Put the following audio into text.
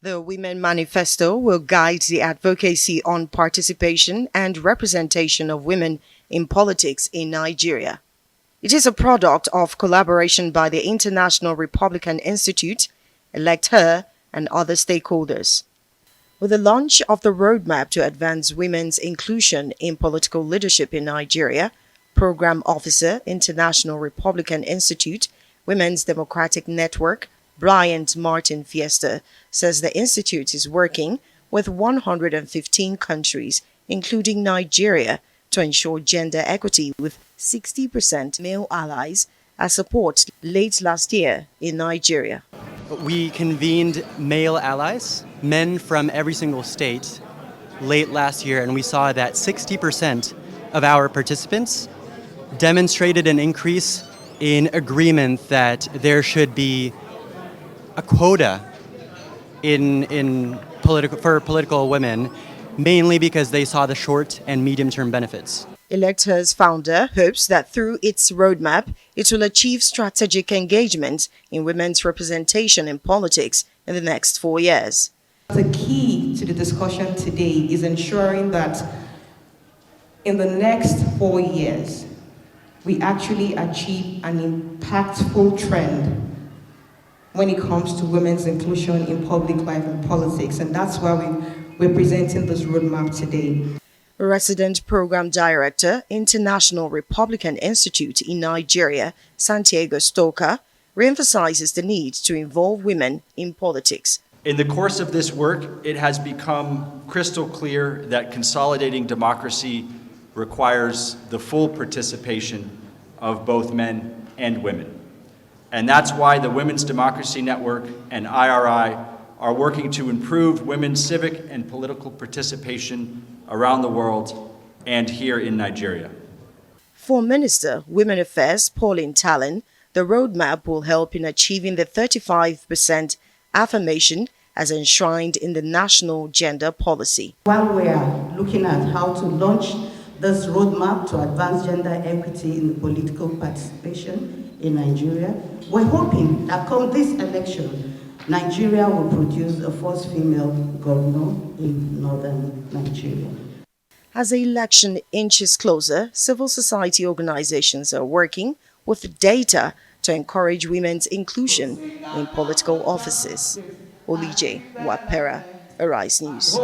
The Women Manifesto will guide the advocacy on participation and representation of women in politics in Nigeria. It is a product of collaboration by the International Republican Institute, Elect Her, and other stakeholders. With the launch of the roadmap to advance women's inclusion in political leadership in Nigeria, Program Officer, International Republican Institute, Women's Democratic Network, Bryant Martin Fiesta, says the institute is working with 115 countries, including Nigeria, to ensure gender equity with 60% male allies as support late last year in Nigeria. We convened male allies, men from every single state, late last year, and we saw that 60% of our participants demonstrated an increase in agreement that there should be a quota for political women, mainly because they saw the short and medium-term benefits. Elect Her's founder hopes that through its roadmap, it will achieve strategic engagement in women's representation in politics in the next 4 years. The key to the discussion today is ensuring that in the next 4 years, we actually achieve an impactful trend when it comes to women's inclusion in public life and politics. And that's why we're presenting this roadmap today. Resident Program Director, International Republican Institute in Nigeria, Santiago Stoker, reemphasizes the need to involve women in politics. In the course of this work, it has become crystal clear that consolidating democracy requires the full participation of both men and women. And that's why the Women's Democracy Network and IRI are working to improve women's civic and political participation around the world and here in Nigeria. For Minister, Women Affairs Pauline Tallen, the roadmap will help in achieving the 35% affirmation as enshrined in the national gender policy. While we are looking at how to launch this roadmap to advance gender equity in political participation in Nigeria, we're hoping that come this election, Nigeria will produce a first female governor in northern Nigeria. As the election inches closer, civil society organizations are working with data to encourage women's inclusion in political offices. Olije Wapera, Arise News.